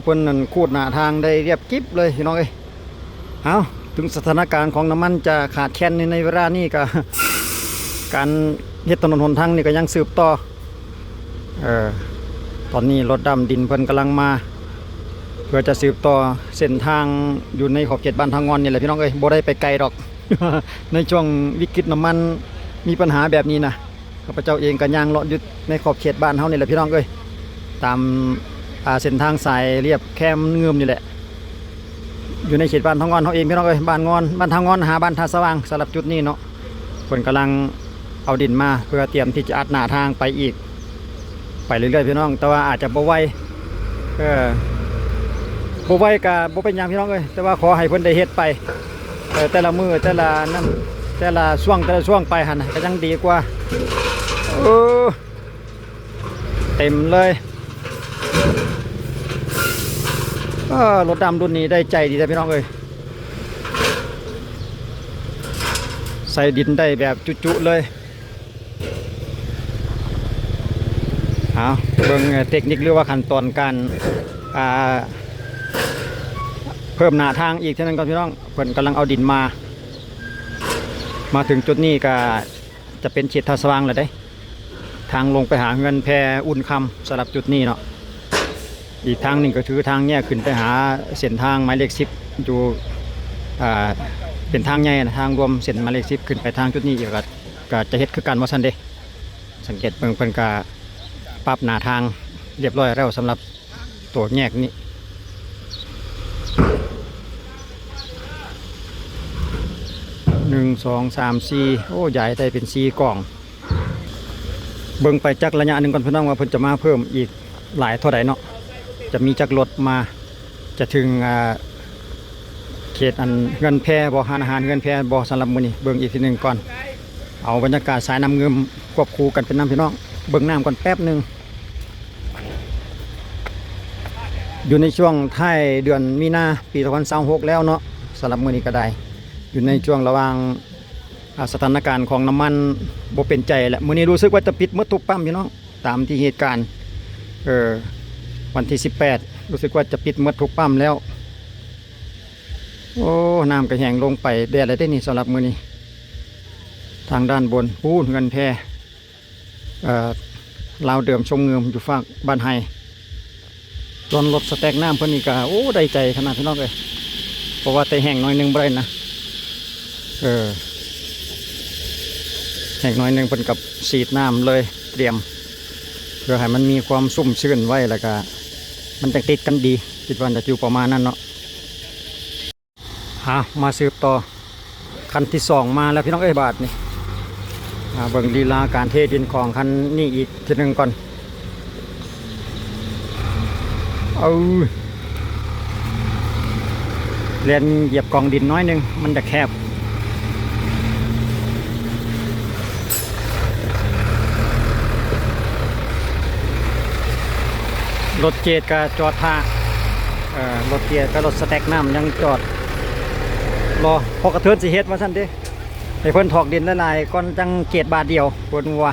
เพิ่นนั่นขูดหน้าทางได้เรียบกิ๊บเลยพี่น้องเอ้ยเอาถึงสถานการณ์ของน้ำมันจะขาดแคลนในเวลานี้ก็ การเฮ็ดถนนหนทางนี่ก็ยังสืบต่อตอนนี้รถดำดินเพิ่นกำลังมาเพื่อจะสืบต่อเส้นทางอยู่ในขอบเขตบ้านทางงอนนี่แหละพี่น้องเอ้ยบ่ได้ไปไกลดอก ในช่วงวิกฤตน้ำมันมีปัญหาแบบนี้นะข้าพเจ้าเองก็ย่างเลาะอยู่ในขอบเขตบ้านเฮานี่แหละพี่น้องเอ้ยตามเส้นทางสายเรียบแคมเงื่อมนี่แหละอยู่ในเขตบ้านทางงอนเฮาเองพี่น้องเอ้ยบ้านงอนบ้านทางงอนหาบ้านท่าสว่างสำหรับจุดนี้เนาะเพิ่นกำลังเอาดินมาเพื่อเตรียมที่จะอัดหน้าทางไปอีกไปเรื่อยๆพี่น้องแต่ว่าอาจจะบ่ไวบ่ไวกับบ่เป็นหยังพี่น้องเอ้ยแต่ว่าขอให้เพิ่นได้เฮ็ดไปแต่ละมือแต่ละนั่นแต่ละช่วงไปหั่นก็ยังดีกว่าเต็มเลยรถดำรุ่นนี้ได้ใจดีนะพี่น้องเอ้ยใส่ดินได้แบบจุๆเลยเบิ่งเทคนิคหรือว่าขั้นตอนการเพิ่มหน้าทางอีกเท่านั้นก่อนพี่น้องเพิ่นกำลังเอาดินมาถึงจุดนี้ก็จะเป็นเขตท่าสว่างแล้วได้ทางลงไปหาเงินแพอุ่นคำสำหรับจุดนี้เนาะอีกทางหนึ่งก็คือทางแยกขึ้นไปหาเส้นทางหมายเลข10อยู่เป็นทางใหญ่นะทางรวมเส้นหมายเลข10ขึ้นไปทางจุดนี้อีกก็จะเฮ็ดคือกันว่าซั่นเด้สังเกตเพิ่นก็ปรับหน้าทางเรียบร้อยแล้วสำหรับตัวแยกนี้1 2 3 4โอ้ใหญ่ได้เป็น4กล่องเบิ่งไปจักระยะหนึ่งก่อนพี่น้องว่าเพิ่นจะมาเพิ่มอีกหลายเท่าใดเนาะจะมีจักรถมาจะถึงเขตอันเงินแพบ่หาอาหารเงินแพบ่สำหรับมื้อนี้เบิ่งอีกทีหนึ่งก่อนเอาบรรยากาศสายน้ำเงิมควบคู่กันเป็นน้ำพี่น้องเบิ่งน้ำก่อนแป๊บหนึ่งอยู่ในช่วงท้ายเดือนมีนาปี2026แล้วเนาะสำหรับมื้อนี้ก็ได้อยู่ในช่วงระหว่างสถานการณ์ของน้ำมันบ่เป็นใจแหละมื้อนี้รู้สึกว่าจะปิดหมดทุกปั๊มพี่น้องตามที่เหตุการณ์วันที่18รู้สึกว่าจะปิดหมดทุกปั๊มแล้วโอ้น้ำก็แห้งลงไปแดดอะไรได้นี่สำหรับมื้อนี้ทางด้านบนพูนเงินแพลาวเดิมชมเงือมอยู่ฝั่งบ้านไฮตอนรถสแต็กน้ำเพิ่นนี่ก็โอ้ได้ใจขนาดพี่น้องเลยเพราะว่าแต่แห้งน้อยนึงบ่ได้นะแห้งน้อยนึงเพิ่นกับฉีดน้ำเลยเตรียมเพื่อให้มันมีความชุ่มชื้นไว้แล้วก็มันจะติดกันดีคิดว่าจะอยู่ประมาณนั้นเนาะมาสืบต่อคันที่2มาแล้วพี่น้องเอ้ยบาทนี่เบิ่งลีลาการเทดินของคันนี้อีกทีหนึ่งก่อนเรียนเหยียบกองดินน้อยนึงมันจะแคบรถเกียร์ก็จอดท่ารถเกียร์ก็รถสแต็กน้ำยังจอดรอพอกระเทือนสิเฮ็ดมาสั่นดิให้เพิ่นถอกดินละลายก่อนจังเกียร์บาทเดียวปวดหัว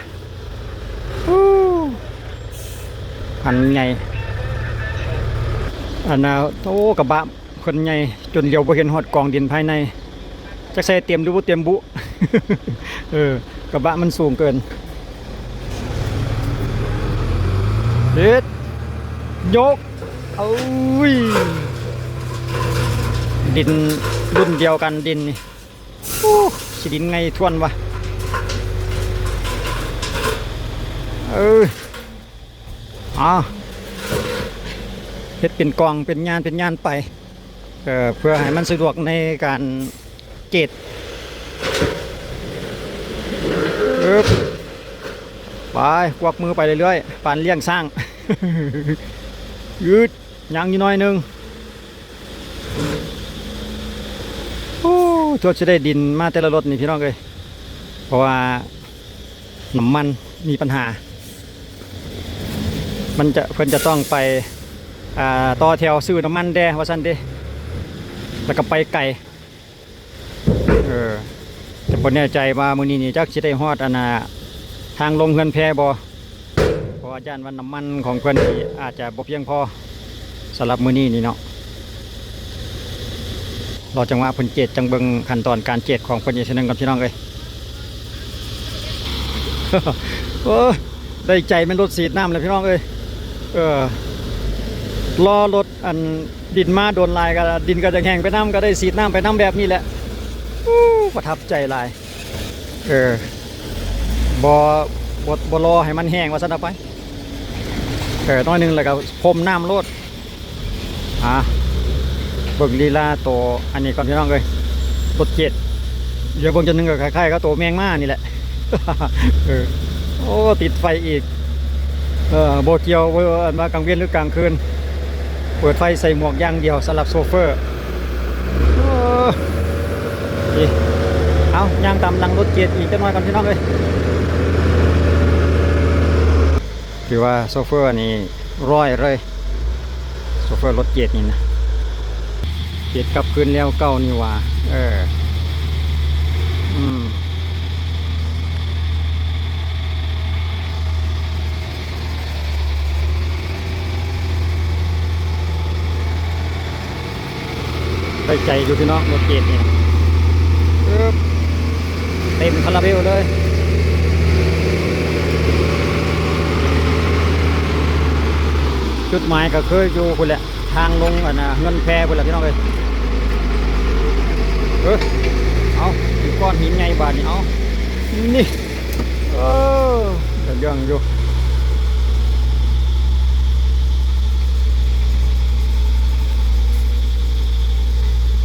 อันใหญ่อันน่ะโอ้กระบะคนใหญ่จนเดียวบ่เห็นฮอดกองดินภายในจักใส่เตรียมดูบ่เตรียมบุ กระบะมันสูงเกินเฮ็ดยกดินรุ่นเดียวกันดินนี่สิดินไงทวนวะเฮ็ดเป็นกองเป็นงานไปเพื่อให้มันสะดวกในการเกตไปกวักมือไปเรื่อยๆปานเลี้ยงสร้าง ยืดยังอยู่น้อยนึงทั่วจะได้ดินมาแต่ละรถนี่พี่น้องเลยเพราะว่าน้ำมันมีปัญหาเพิ่นจะต้องไปต่อแถวซื้อน้ำมันแดว่าซั่นเด้แล้วก็ไปไกลแต่บ่แน่ใจว่ามื้อนี้นี่จักสิได้ฮอดทางลงเฮือนแพบ่เพราะว่าย่านว่าน้ำมันของเพิ่นอาจจะบ่เพียงพอ สำหรับมื้อนี้นี่เนาะรอจังหวะเพิ่นเจ็ดจังเบิ่งขั้นตอนการเจ็ดของเพิ่นอีกทีหนึงกับพี่น้องเอ้ย โอ้ยได้ใจมันรถสีดน้ำเลยพี่น้องเอ้ยรอรถอันดินมาโดนลายก็ดินก็จะแห้งไปน้ำก็ได้สีดน้ำไปน้ำแบบนี้แหละประทับใจหลายบ่รอให้มันแห้งว่าซั่นเอาไปน้อยหนึงแล้วก็พรมน้ำโลดเบิ่งลีลาโตอันนี้ก่อนพี่น้องเอ้ยรถเจ็ดเดี๋ยวเบิ่งจนนึงก็คล้ายๆก็โตแมงม่านี่แหละ โอ้ติดไฟอีกโบเกียวมากลางเวียนหรือกลางคืนเปิดไฟใส่หมวกอย่างเดียวสำหรับโซเฟอร์เอาย่างตามหลังรถเกียร์อีกจะน้อยกันพี่น้องเลยคือว่าโซเฟอร์นี่ร้อยเลยโซเฟอร์รถเกียร์นี่นะเกียร์กลับคืนแล้วเก้านี่ว่าได้ใจอยู่พี่น้องรถเกียร์นี่เต็มคาราเบลเลยจุดหมายก็คืออยู่คุณแหละทางลงเงินแพคุณแหละพี่น้องเลยเอาถึงก้อนหินไงบาทนี่เอานี่เรื่องอยู่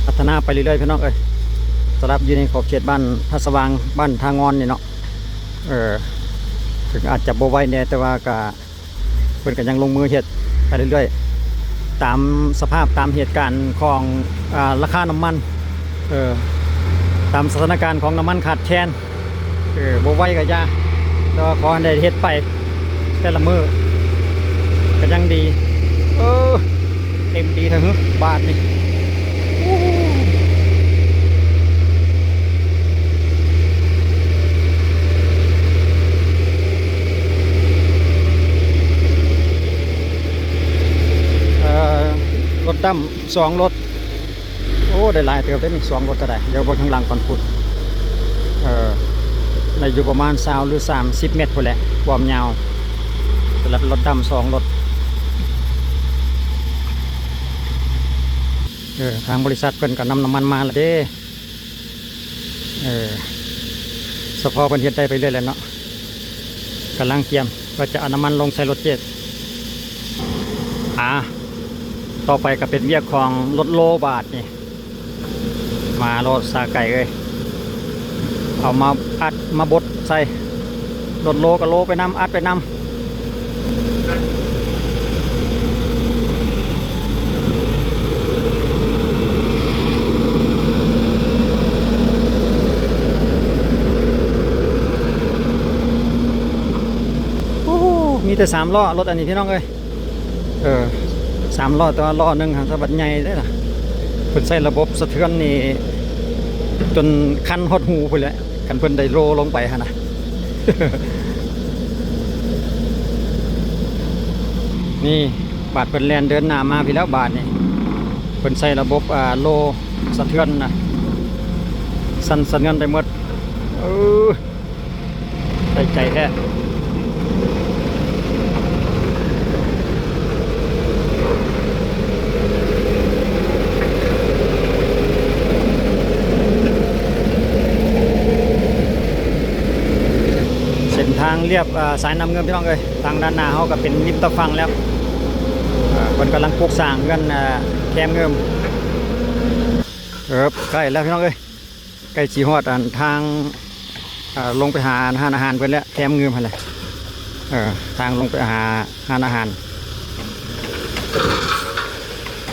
พัฒนาไปเรื่อยๆพี่น้องเอ้ยสำหรับอยู่ในขอบเขตบ้านท่าสว่างบ้านทางงอนนี่เนาะถึงอาจจะบ่ไหวเนี่ยแต่ว่าก็เพิ่นก็ยังลงมือเฮ็ดไปเรื่อยๆตามสภาพตามเหตุการณ์ของราคาน้ำมันตามสถานการณ์ของน้ำมันขาดแคลนบ่ไหวก็อย่าแล้วขอให้ได้เฮ็ดไปแต่ละมื้อก็ยังดีเต็มดีเถอะบาทนี่รถดำ2รถโอ้ได้หลายเติบได้นี่2รถก็ได้เดี๋ยวบนข้างหลังก่อนพุดในอยู่ประมาณ20หรือ30 เมตรพอแหละความยาวสำหรับรถดำ2รถทางบริษัทเพิ่นก็นำน้ำมันมาแล้วเด้สพเพิ่นเฮ็ดได้ไปเรื่อยแล้วเนาะกำลังเตรียมว่าจะเอาน้ำมันลงใส่รถเจ็ดต่อไปก็เป็นเวียกของรถโลบาทนี่มารถซาไก่เลยเอามาอัดมาบดใส่รถโลกับโลไปนำอัดไปนำมีแต่3 ล้อรถอันนี้พี่น้องเลย3 ล้อแต่ว่าล้อหนึ่งสะบัดใหญ่ได้ล่ะเพิ่นใส่ระบบสะเทือนนี่จนคันฮอดหูไปเลยคันเพิ่นได้โลลงไปฮะนะ นี่บาทเพิ่นแลนเดินหน้ามาพี่แล้วบาทนี่เพิ่นใส่ระบบโลสะเทือนนะสั่นสะเทือนไปหมดได้ใจแท้ทางเรียบสายน้ำเงินพี่น้องเลยทางด้านหน้าเขาก็เป็นริมตะฟังแล้วคนกำลังปลูกสร้างกันแคมเงิมใกล้แล้วพี่น้องเลยใกล้จีฮอดทางลงไปหาอาหารเพื่อนแล้วแคมเงิมอะไรทางลงไปหาอาหาร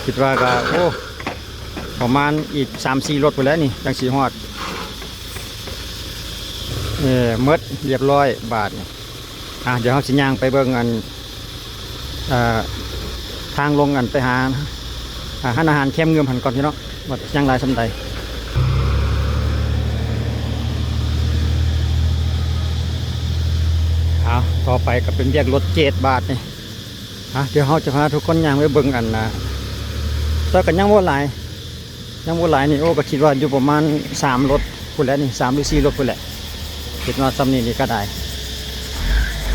คิดว่าก็ประมาณอีก3-4 รถไปแล้วนี่จังจีฮอดมดเรียบร้อยบาทเดี๋ยวเขาสิย่างไปเบิ่งทางลงไปหาอาหารเข้มเงื่อมหันก่อนพี่น้องว่าย่างไรสำใดต่อไปก็เป็นเรียกรถ7 บาทนี่เดี๋ยวเขาจะพาทุกคนย่างไปเบิ่ง แต่ก็ยังบ่หลายนี่โอ้ก็คิดว่าอยู่ประมาณ3รถพุ่นแหละนี่3หรือ4รถพุ่นแหละคิดว่าซ้ำนี่ก็ได้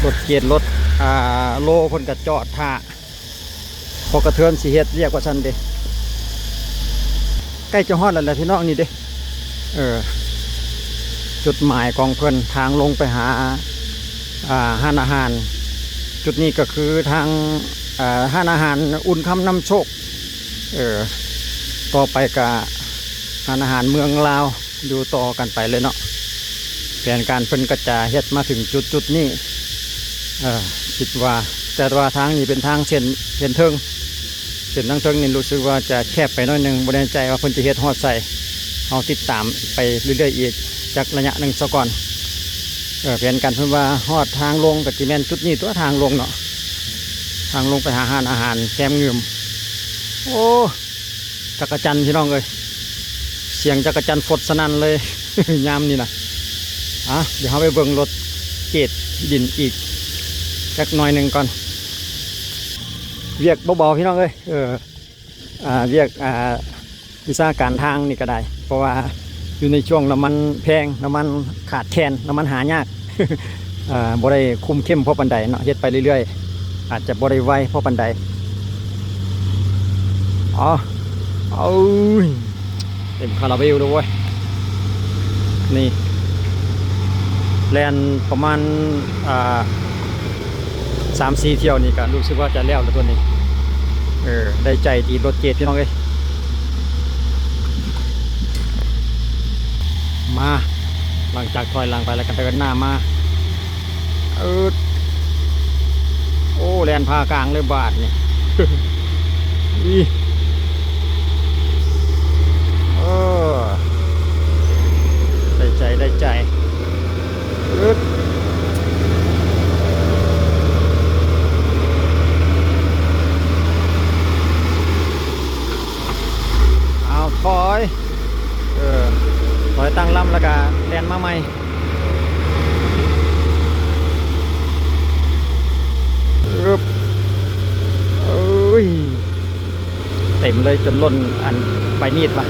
รถเกียร์รถโลเพิ่นก็จอดท่าพอกระเทือนสิเฮ็ดเรียกว่าซั่นเด้ใกล้จะฮอดแล้วแหละพี่น้องนี่เด้จุดหมายของเพิ่นทางลงไปหาห้านอาหารจุดนี้ก็คือทางห้านอาหารอุ่นคำนำโชคต่อไปกับห้านอาหารเมืองลาวอยู่ต่อกันไปเลยเนาะแผนการเพิ่นก็จะเฮ็ดมาถึงจุดนี้คิดว่าแต่ว่าทางนี้เป็นทางเส้นเทิงทางเทิงนี่รู้สึกว่าจะแคบไปหน่อยนึงบ่แน่ใจว่าเพิ่นจะเฮ็ดฮอดใส่เอาติดตามไปเรื่อยๆอีกจากระยะหนึ่งซะก่อนแผนการเพิ่นว่าฮอดทางลงกับจิแมนจุดนี้ตัวทางลงเนาะทางลงไปหาอาหารแคมเงืมโอ้จักรจันทร์พี่น้องเลยเสียงจักรจันทร์ฟดสนั่นเลย ยามนี่นะเดี๋ยวเราไปเบิ่งรถเกตดินอีกสักหน่อยหนึ่งก่อนเวียกเบาๆพี่น้องเลยเวียกวิชาการทางนี่ก็ได้เพราะว่าอยู่ในช่วงน้ำมันแพงน้ำมันขาดแคลนน้ำมันหายาก บ่ได้คุมเข้มเพราะปันไดเนาะเฮ็ดไปเรื่อยๆอาจจะบ่ได้ไวเพราะปันไดเอาเต็มคาราเบลเลยเว้ยนี่แลนประมาณ3-4 เที่ยวนี่ก็รู้สึกว่าจะแล้วตัวนี้ได้ใจดีรถเกตพี่น้องเอ้ยมาหลังจากถอยหลังไปแล้วกันเดินหน้ามาโอ้แลนพากลางเลยบาทนี่ ได้ใจเอาถอยตั้งลำแล้วก็แลนมาใหม่เต็มเลยจนล้นอันใบมีดว่ะ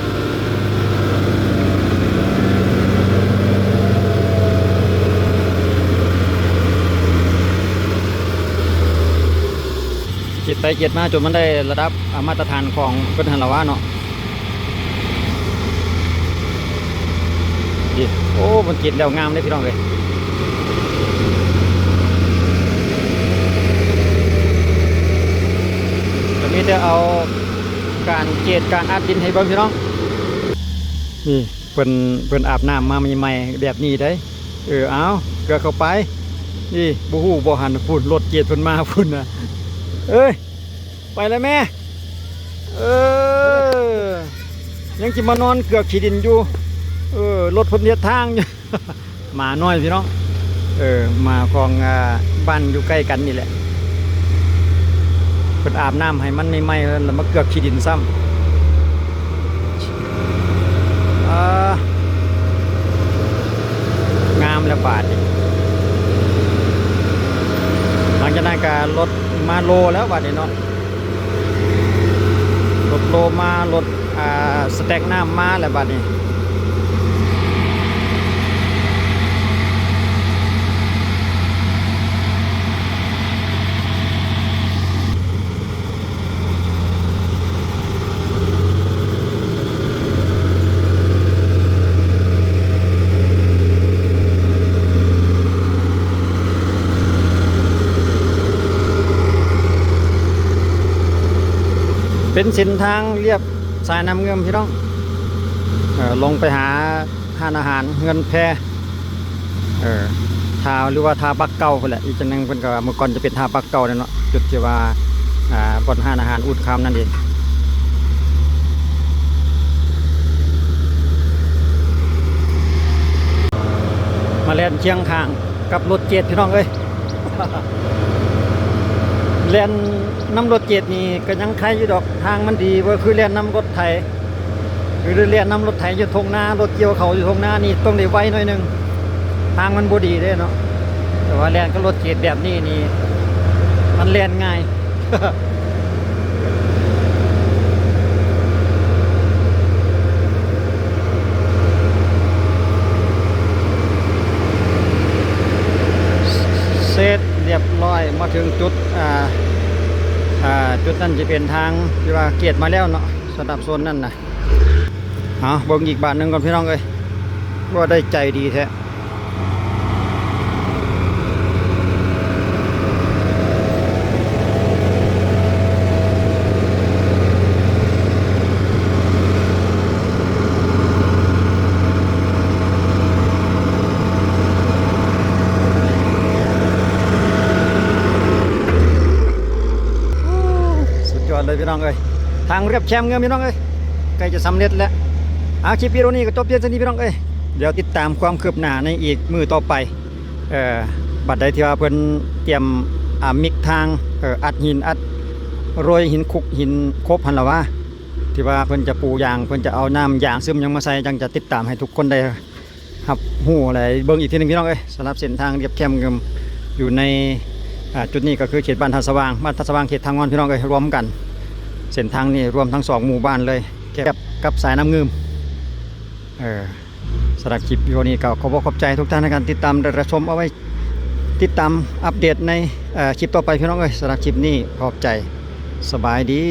เกียดไปเกียดมาจนมันได้ระดับมาตรฐานของเพิ่นหันละว่าเนาะโอ้มันเกียดแล้วงามเลยพี่น้องเลยจะมีแต่เอาการเกียดการอัดดินให้เบิ่งพี่น้องนี่เพิ่นอาบน้ำมาใหม่ๆแบบนี้ได้เอาเกลือเข้าไปนี่บ่ฮู้บ่หันพุ่นรถเกียดเพิ่นมาพุ่นน่ะไปเลยแม่ยังจิมานอนเกือกขี้ดินอยู่รถพ้นเนียทางอยู่ มาน้อยพี่น้องมาของบ้านอยู่ใกล้กันนี่แหละเพิ่นอาบน้ำให้มันไม่ไหม้แล้วมาเกือกขี้ดินซ้ำงามแล้วบาดหลังจากนั้นก็รถมาโลแล้วบาดนี้เนาะรถโลมารถสแต็กน้ำมาแล้วบัดนี้เป็นเส้นทางเรียบสายน้ำเงื่อมพี่น้องลงไปหาอาหารเงินแพทาหรือว่าทาปักเก่าคนแหละอีกจังนึงเพิ่นก็เมื่อก่อนจะเป็นทาปักเก่าเนาะจุดที่ว่าบนอาหารอุดคำนั่นเองมาแล่นเชียงข้างกับรถเจ็ดพี่น้องเอ้ย แล่นน้ำรถเจ็ดนี่ก็ยังใครอยู่ดอกทางมันดีว่าคือแล่นน้ำรถไถหรือแล่นน้ำรถไถอยู่ทงนารถเกี่ยวเขาอยู่ทงนานี่ต้องได้ไวหน่อยนึงทางมันบ่ดีเด้เนาะแต่ว่าแล่นก็รถเจ็ดแบบนี้นี่มันแล่นง่าย ถึงจุดจุดนั้นจะเป็นทางที่ว่าเกียรติมาแล้วเนาะสำหรับโซนนั้นนะเอาเบิ่งอีกบาทหนึ่งก่อนพี่น้องเอ้ยว่าได้ใจดีแท้เลยพี่น้องเอ้ยทางเรียบแชมเงินพี่น้องเอ้ยใกล้จะสำเร็จแล้วคลิปวิดีโอนี้ก็จบเพียงเท่านี้พี่น้องเอ้ยเดี๋ยวติดตามความคืบหน้าในอีกมือต่อไปบัดใดที่ว่าเพิ่นเตรียมมิกทางอัดหินอัดโรยหินคุกหินคบหันละว่าที่ว่าเพิ่นจะปูยางเพิ่นจะเอาน้ำยางซึมยังมาใส่จังจะติดตามให้ทุกคนได้ครับหู้อะไรเบิ่งอีกทีนึงพี่น้องเอ้ยสำหรับเส้นทางเรียบแคมเงินอยู่ในจุดนี้ก็คือเขตบ้านท่าสว่างเขตทางงอนพี่น้องเอ้ยรวมกันเส้นทางนี้รวมทั้ง2หมู่บ้านเลยแก็บกับสายน้ำเงิมสำหรับคลิปวิดีโอนี้ก็ขอบใจทุกท่านในการติดตามและรับชมเอาไว้ติดตามอัปเดตในคลิปต่อไปพี่น้องเอ้ยสำหรับคลิปนี้ขอบใจสบายดี